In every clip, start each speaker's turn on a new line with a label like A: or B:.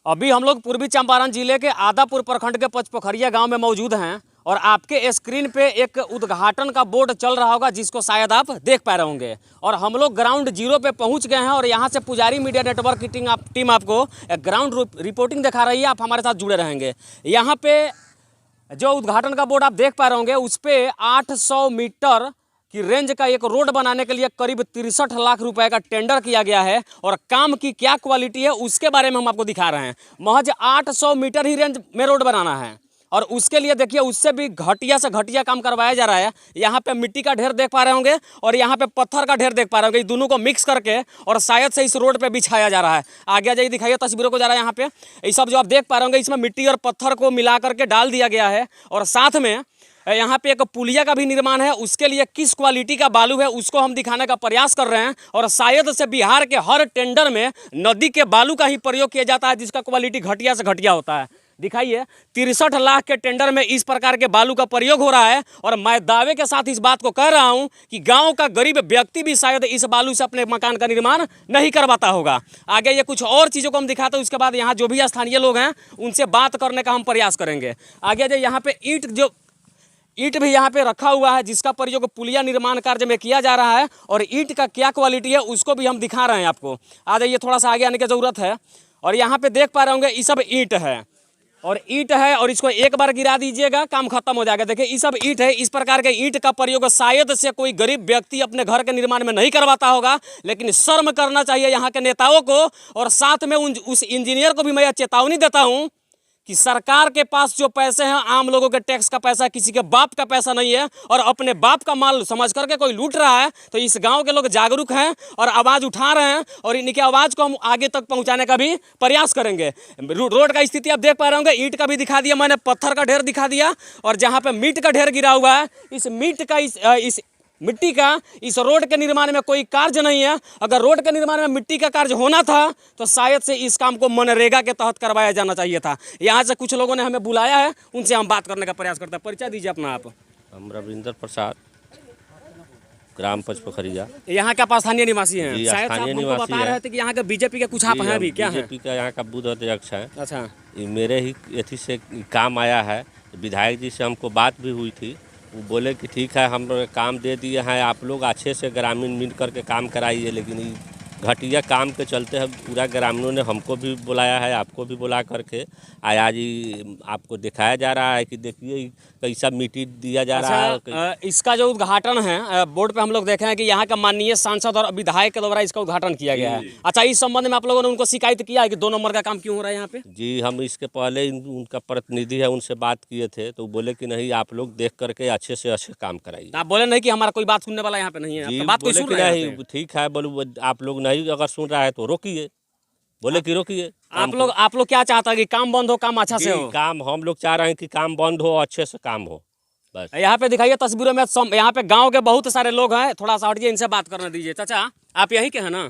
A: अभी हम लोग पूर्वी चंपारण जिले के आदापुर प्रखंड के पचपोखरिया गांव में मौजूद हैं और आपके स्क्रीन पे एक उद्घाटन का बोर्ड चल रहा होगा जिसको शायद आप देख पा रहे होंगे। और हम लोग ग्राउंड जीरो पे पहुंच गए हैं और यहां से पुजारी मीडिया नेटवर्क की टीम आपको ग्राउंड रिपोर्टिंग दिखा रही है। आप हमारे साथ जुड़े रहेंगे। यहाँ पे जो उद्घाटन का बोर्ड आप देख पा रहे होंगे उस पर 800 मीटर कि रेंज का एक रोड बनाने के लिए करीब 63 लाख रुपए का टेंडर किया गया है। और काम की क्या क्वालिटी है उसके बारे में हम आपको दिखा रहे हैं। महज 800 मीटर ही रेंज में रोड बनाना है और उसके लिए देखिए उससे भी घटिया से घटिया काम करवाया जा रहा है। यहाँ पे मिट्टी का ढेर देख पा रहे होंगे और यहाँ पे पत्थर का ढेर देख पा रहे होंगे। दोनों को मिक्स करके और शायद से इस रोड पे बिछाया जा रहा है। आगे जाइए, दिखाइए तस्वीरों को। जा रहा है यहाँ पे ये सब जो आप देख पा रहे होंगे इसमें मिट्टी और पत्थर को मिला करके डाल दिया गया है। और साथ में यहाँ पे एक पुलिया का भी निर्माण है। उसके लिए किस क्वालिटी का बालू है उसको हम दिखाने का प्रयास कर रहे हैं। और शायद से बिहार के हर टेंडर में नदी के बालू का ही प्रयोग किया जाता है जिसका क्वालिटी घटिया से घटिया होता है। दिखाइए 63 लाख के टेंडर में इस प्रकार के बालू का प्रयोग हो रहा है। और मैं दावे के साथ इस बात को कह रहा हूं कि गांव का गरीब व्यक्ति भी शायद इस बालू से अपने मकान का निर्माण नहीं करवाता होगा। आगे ये कुछ और चीज़ों को हम दिखाते हैं, उसके बाद यहाँ जो भी स्थानीय लोग हैं उनसे बात करने का हम प्रयास करेंगे। आगे जो यहाँ पे ईंट भी यहाँ पे रखा हुआ है जिसका प्रयोग पुलिया निर्माण कार्य में किया जा रहा है। और ईंट का क्या क्वालिटी है उसको भी हम दिखा रहे हैं आपको। आ जाइए, थोड़ा सा आगे आने की ज़रूरत है। और यहाँ पे देख पा रहे होंगे ये सब ईंट है और इसको एक बार गिरा दीजिएगा काम खत्म हो जाएगा। देखिए ये सब ईंट है। इस प्रकार के ईंट का प्रयोग शायद से कोई गरीब व्यक्ति अपने घर के निर्माण में नहीं करवाता होगा, लेकिन शर्म करना चाहिए यहाँ के नेताओं को। और साथ में उस इंजीनियर को भी मैं चेतावनी देता हूँ कि सरकार के पास जो पैसे हैं आम लोगों के टैक्स का पैसा, किसी के बाप का पैसा नहीं है और अपने बाप का माल समझ करके कोई लूट रहा है। तो इस गांव के लोग जागरूक हैं और आवाज़ उठा रहे हैं और इनकी आवाज़ को हम आगे तक पहुंचाने का भी प्रयास करेंगे। रोड का स्थिति आप देख पा रहे होंगे, ईंट का भी दिखा दिया मैंने, पत्थर का ढेर दिखा दिया और जहाँ पे मीट का ढेर गिरा हुआ है, इस मिट्टी का इस रोड के निर्माण में कोई कार्य नहीं है। अगर रोड के निर्माण में मिट्टी का कार्य होना था तो शायद से इस काम को मनरेगा के तहत करवाया जाना चाहिए था। यहाँ से कुछ लोगों ने हमें बुलाया है, उनसे हम बात करने का प्रयास करते हैं। परिचय दीजिए अपना आप।
B: हम रविंद्र प्रसाद, ग्राम पचपोखरिया,
A: यहाँ का स्थानीय निवासी हैं।
B: शायद आप हमको
A: बता रहे थे कि यहाँ के बीजेपी के कुछ आप हैं भी, क्या है?
B: बीजेपी का यहाँ का बूथ अध्यक्ष है।
A: अच्छा,
B: मेरे ही एथी से काम आया है। विधायक जी से हमको बात भी हुई थी, वो बोले कि ठीक है हम काम दे दिए हैं, आप लोग अच्छे से ग्रामीण मिल करके काम कराइए। लेकिन घटिया काम के चलते हम पूरा ग्रामीणों ने हमको भी बुलाया है, आपको भी बुला करके आज ही आपको दिखाया जा रहा है कि देखिए कैसा मिट्टी दिया जा रहा है।
A: इसका जो उद्घाटन है बोर्ड पे हम लोग देखे हैं कि यहाँ का माननीय सांसद और विधायक के द्वारा इसका उद्घाटन किया गया है। अच्छा, इस संबंध में आप लोगों ने उनको शिकायत किया है कि 2 नंबर का काम क्यों हो रहा है यहाँ पे?
B: जी, हम इसके पहले उनका प्रतिनिधि है उनसे बात किए थे तो बोले कि नहीं आप लोग देख करके अच्छे से अच्छे काम कराइए।
A: आप बोले नहीं कि हमारा कोई बात सुनने वाला यहाँ पे नहीं है?
B: जी,
A: बात कोई सुन रहा है?
B: ठीक है, बोलो आप लोग नहीं अगर सुन रहा है तो रोकिए। बोले कि रोकिए।
A: आप लोग क्या चाहता है कि काम बंद हो, काम अच्छा से हो?
B: काम हम लोग चाह रहे हैं कि काम बंद हो, अच्छे से काम हो बस।
A: यहाँ पे दिखाइए तस्वीरों में, यहाँ पे गांव के बहुत सारे लोग हैं। थोड़ा सा हटिए, इनसे बात करने दीजिए। चाचा आप यही के हैं ना?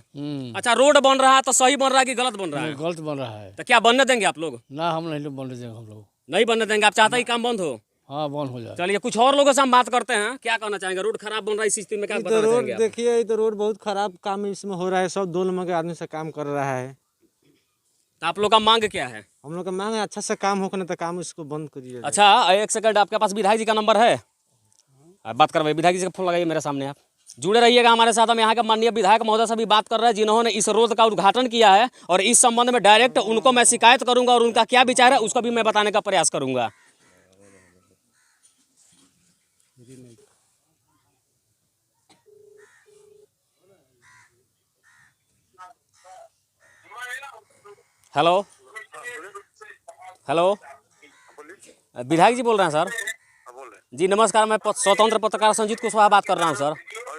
A: अच्छा, रोड बन रहा है तो सही बन रहा है कि गलत बन रहा है?
C: गलत बन रहा है।
A: तो क्या बनने देंगे आप लोग?
C: ना, हम नहीं बनने देंगे। हम लोग
A: नहीं बनने देंगे। आप चाहते हैं काम बंद हो?
C: हाँ, बंद हो जाए।
A: चलिए कुछ और लोगों से हम बात करते हैं। क्या कहना चाहेंगे? रोड खराब बन रहा है, इस स्थिति में क्या बताना चाहेंगे?
D: देखिए ये तो रोड बहुत खराब काम इसमें हो रहा है। सब 2 नंबर के आदमी से काम कर रहा है।
A: तो आप लोग का मांग क्या है?
D: हम लोग का मांग है अच्छा से काम हो, तो काम इसको बंद करिए।
A: अच्छा, एक सेकंड, आपके पास विधायक जी का नंबर है? आप बात करवाइए, विधायक जी का फोन लगाइए मेरे सामने। आप जुड़े रहिएगा हमारे साथ। हम यहाँ के माननीय विधायक महोदय से भी बात कर रहे हैं जिन्होंने इस रोड का उद्घाटन किया है। और इस संबंध में डायरेक्ट उनको मैं शिकायत करूंगा और उनका क्या विचार है उसको भी मैं बताने का प्रयास करूंगा। हेलो हेलो, विधायक जी बोल रहे हैं सर? जी नमस्कार, मैं स्वतंत्र पत्रकार संजीत कुशवाहा बात कर रहा हूँ सर।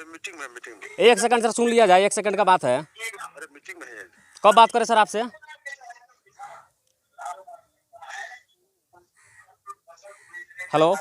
E: मीटिंग में
A: एक सेकंड सर, सुन लिया जाए, 1 सेकंड का बात है।
E: अरे मीटिंग में है।
A: कब बात करें सर आपसे? हेलो,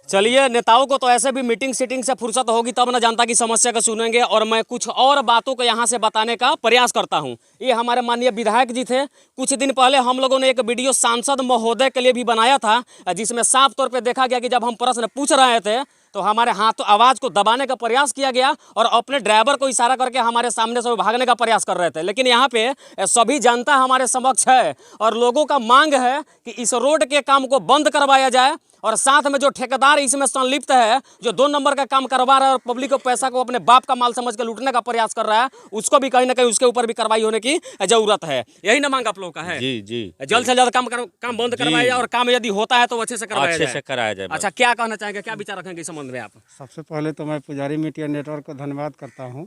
A: चलिए, नेताओं को तो ऐसे भी मीटिंग सीटिंग से फुर्सत होगी तब ना जनता की समस्या को सुनेंगे। और मैं कुछ और बातों को यहाँ से बताने का प्रयास करता हूँ। ये हमारे माननीय विधायक जी थे। कुछ दिन पहले हम लोगों ने एक वीडियो सांसद महोदय के लिए भी बनाया था जिसमें साफ तौर पे देखा गया कि जब हम प्रश्न पूछ रहे थे तो हमारे हाथ आवाज़ को दबाने का प्रयास किया गया और अपने ड्राइवर को इशारा करके हमारे सामने से वो भागने का प्रयास कर रहे थे। लेकिन यहाँ पे सभी जनता हमारे समक्ष है और लोगों का मांग है कि इस रोड के काम को बंद करवाया जाए और साथ में जो ठेकेदार इसमें संलिप्त है, जो 2 नंबर का काम करवा रहा है और पब्लिक को पैसा को अपने बाप का माल समझ के लूटने का प्रयास कर रहा है, उसको भी कहीं ना कहीं उसके ऊपर भी कार्रवाई होने की जरूरत है। यही ना मांग आप लोगों का है?
B: जी जी,
A: जल्द से जल्द काम बंद करवाया जाए और काम यदि होता है तो अच्छे से
B: कराया जाए।
A: अच्छा, क्या कहना चाहेंगे, क्या विचार रखेंगे इस संबंध में आप?
F: सबसे पहले तो मैं पुजारी मीडिया नेटवर्क को धन्यवाद करता हूं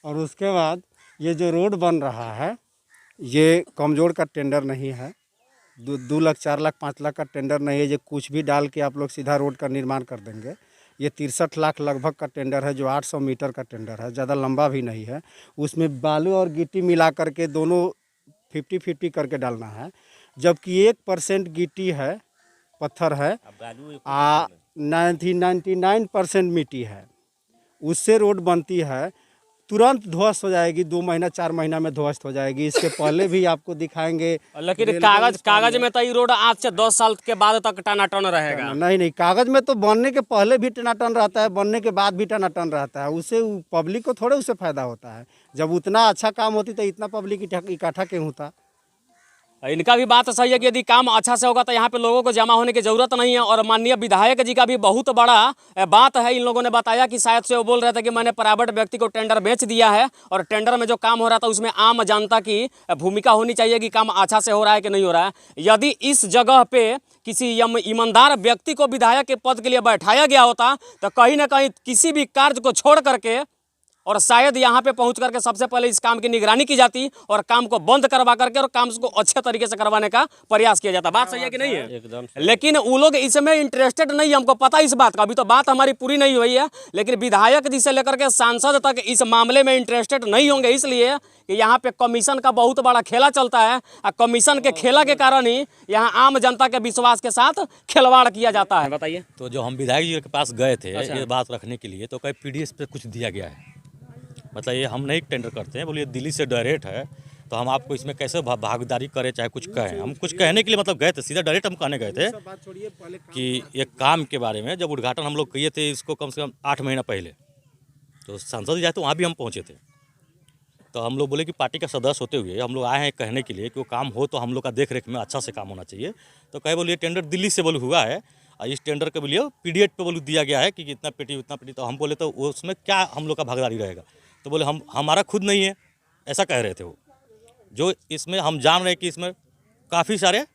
F: और उसके बाद ये जो रोड बन रहा है ये कमजोर का टेंडर नहीं है, 2 लाख 4 लाख 5 लाख का टेंडर नहीं है। ये कुछ भी डाल के आप लोग सीधा रोड का निर्माण कर देंगे। ये 63 लाख लगभग का टेंडर है, जो 800 मीटर का टेंडर है, ज़्यादा लंबा भी नहीं है। उसमें बालू और गिट्टी मिला करके दोनों 50-50 करके डालना है, जबकि 1% गिट्टी है, पत्थर है, 99% मिट्टी है। उससे रोड बनती है, तुरंत ध्वस्त हो जाएगी, 2 महीना 4 महीना में ध्वस्त हो जाएगी। इसके पहले भी आपको दिखाएंगे।
A: लेकिन कागज में तो ये रोड आज से 10 साल के बाद तक टनाटन रहेगा।
F: नहीं, कागज में तो बनने के पहले भी टनाटन रहता है, बनने के बाद भी टनाटन रहता है। उससे पब्लिक को थोड़े उससे फायदा होता है। जब उतना अच्छा काम होती तो इतना पब्लिक इकट्ठा क्यों होता?
A: इनका भी बात सही है कि यदि काम अच्छा से होगा तो यहाँ पे लोगों को जमा होने की ज़रूरत नहीं है। और माननीय विधायक जी का भी बहुत बड़ा बात है। इन लोगों ने बताया कि शायद से वो बोल रहे थे कि मैंने प्राइवेट व्यक्ति को टेंडर बेच दिया है और टेंडर में जो काम हो रहा था उसमें आम जनता की भूमिका होनी चाहिए कि काम अच्छा से हो रहा है कि नहीं हो रहा है। यदि इस जगह पे किसी ईमानदार व्यक्ति को विधायक के पद के लिए बैठाया गया होता तो कहीं ना कहीं किसी भी कार्य को छोड़ करके और शायद यहाँ पे पहुँच करके सबसे पहले इस काम की निगरानी की जाती और काम को बंद करवा करके और काम को अच्छे तरीके से करवाने का प्रयास किया जाता। बात सही है कि नहीं है?
B: एकदम।
A: लेकिन वो लोग इसमें इंटरेस्टेड नहीं है, हमको पता है इस बात का। अभी तो बात हमारी पूरी नहीं हुई है, लेकिन विधायक जी से लेकर के सांसद तक इस मामले में इंटरेस्टेड नहीं होंगे, इसलिए कि यहाँ पे कमीशन का बहुत बड़ा खेला चलता है और कमीशन के खेला के कारण ही यहाँ आम जनता के विश्वास के साथ खिलवाड़ किया जाता है। बताइए।
G: तो जो हम विधायक जी के पास गए थे ये बात रखने के लिए, तो कहीं पीडीएस पे कुछ दिया गया है, मतलब ये हम नहीं टेंडर करते हैं, बोलिए दिल्ली से डायरेक्ट है, तो हम आपको इसमें कैसे भागीदारी करें, चाहे कुछ कहें। हम कुछ कहने के लिए मतलब गए थे, सीधा डायरेक्ट हम कहने गए थे कि एक काम के बारे में जब उद्घाटन हम लोग किए थे इसको कम से कम 8 महीना पहले, तो सांसद जाए तो वहाँ भी हम पहुँचे थे। तो हम लोग बोले कि पार्टी का सदस्य होते हुए हम लोग आए हैं कहने के लिए कि वो काम हो तो हम लोग का देख रेख में अच्छा से काम होना चाहिए। तो कहे बोलिए टेंडर दिल्ली से बोले हुआ है और इस टेंडर के बोलिए पीडीएस पे बोले दिया गया है कि इतना पेटी उतना पेटी। तो हम बोले तो उसमें क्या हम लोग का भागीदारी रहेगा? तो बोले हमारा खुद नहीं है, ऐसा कह रहे थे वो। जो इसमें हम जान रहे हैं कि इसमें काफ़ी सारे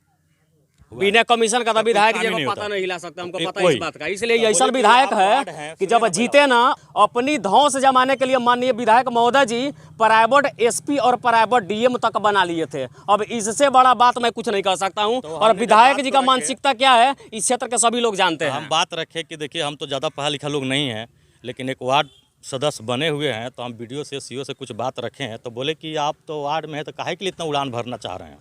A: बिना कमीशन का विधायक जी को पता नहीं हिला सकता, हमको पता है इस बात का। इसलिए ऐसा विधायक है कि जब जीते ना अपनी धौंस जमाने के लिए माननीय विधायक महोदय जी प्राइवेट एसपी और प्राइवेट डीएम तक बना लिए थे। अब इससे बड़ा बात मैं कुछ नहीं कर सकता हूं। और विधायक जी का मानसिकता क्या है इस क्षेत्र के सभी लोग जानते हैं।
G: हम बात रखे कि देखिए हम तो ज़्यादा पढ़ा लिखा लोग नहीं हैं, लेकिन एक वार्ड सदस्य बने हुए हैं, तो हम वीडियो से सीओ से कुछ बात रखे हैं। तो बोले कि आप तो वार्ड में है तो काहे के लिए इतना उड़ान भरना चाह रहे हैं,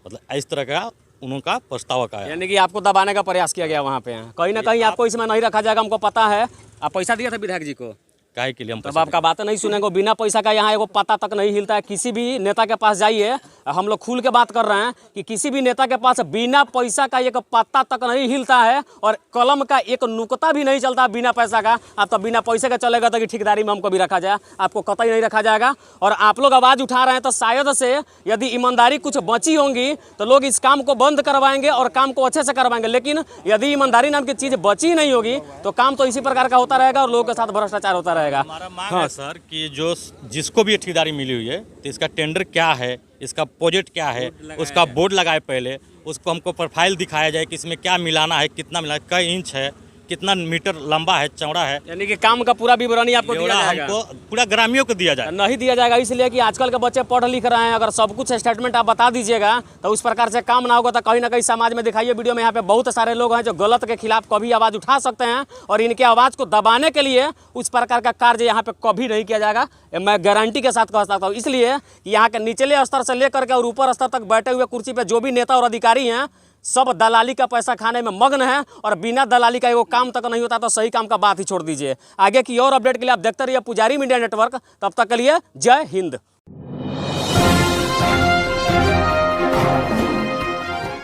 G: मतलब इस तरह का उनका प्रस्ताव का है।
A: यानी कि आपको दबाने का प्रयास किया गया वहाँ पे। कहीं ना कहीं आपको इसमें नहीं रखा जाएगा, हमको पता है। आप पैसा दिया था विधायक जी को,
G: काहे के लिए हम
A: तब आपका बात नहीं सुनेंगे। बिना पैसा का यहाँ एगो पता तक नहीं हिलता है। किसी भी नेता के पास जाइए, हम लोग खुल के बात कर रहे हैं कि किसी भी नेता के पास बिना पैसा का एक पत्ता तक नहीं हिलता है और कलम का एक नुकता भी नहीं चलता बिना पैसा का। आप तो बिना पैसे का चलेगा तो कि ठेकेदारी में हमको भी रखा जाए, आपको कतई नहीं रखा जाएगा। और आप लोग आवाज़ उठा रहे हैं तो शायद से यदि ईमानदारी कुछ बची होंगी तो लोग इस काम को बंद करवाएंगे और काम को अच्छे से करवाएंगे। लेकिन यदि ईमानदारी नाम की चीज़ बची नहीं होगी तो काम तो इसी प्रकार का होता रहेगा और लोगों के साथ भ्रष्टाचार होता रहेगा।
G: हमारा मांग है सर कि जो जिसको भी ठेकेदारी मिली हुई है तो इसका टेंडर क्या है, इसका प्रोजेक्ट क्या है, उसका बोर्ड लगाए पहले, उसको हमको प्रोफाइल दिखाया जाए कि इसमें क्या मिलाना है, कितना मिलाना, कई इंच है, कितना मीटर लंबा है, चौड़ा है,
A: यानी कि काम का पूरा विवरणी आपको दिया जाएगा।
G: हमको पूरा ग्रामीणों को दिया जाए,
A: नहीं दिया जाएगा। इसलिए कि आजकल के बच्चे पढ़ लिख रहे हैं, अगर सब कुछ स्टेटमेंट आप बता दीजिएगा तो उस प्रकार से काम ना होगा तो कहीं ना कहीं समाज में दिखाइए। वीडियो में यहाँ पे बहुत सारे लोग हैं जो गलत के खिलाफ कभी आवाज़ उठा सकते हैं और इनके आवाज़ को दबाने के लिए उस प्रकार का कार्य यहाँ पे कभी नहीं किया जाएगा, मैं गारंटी के साथ कह सकता हूँ। इसलिए कि यहाँ के निचले स्तर से लेकर के और ऊपर स्तर तक बैठे हुए कुर्सी पर जो भी नेता और अधिकारी हैं सब दलाली का पैसा खाने में मग्न है और बिना दलाली का एगो काम तक नहीं होता तो सही काम का बात ही छोड़ दीजिए। आगे की और अपडेट के लिए आप देखते रहिए पुजारी मीडिया नेटवर्क। तब तक के लिए जय हिंद।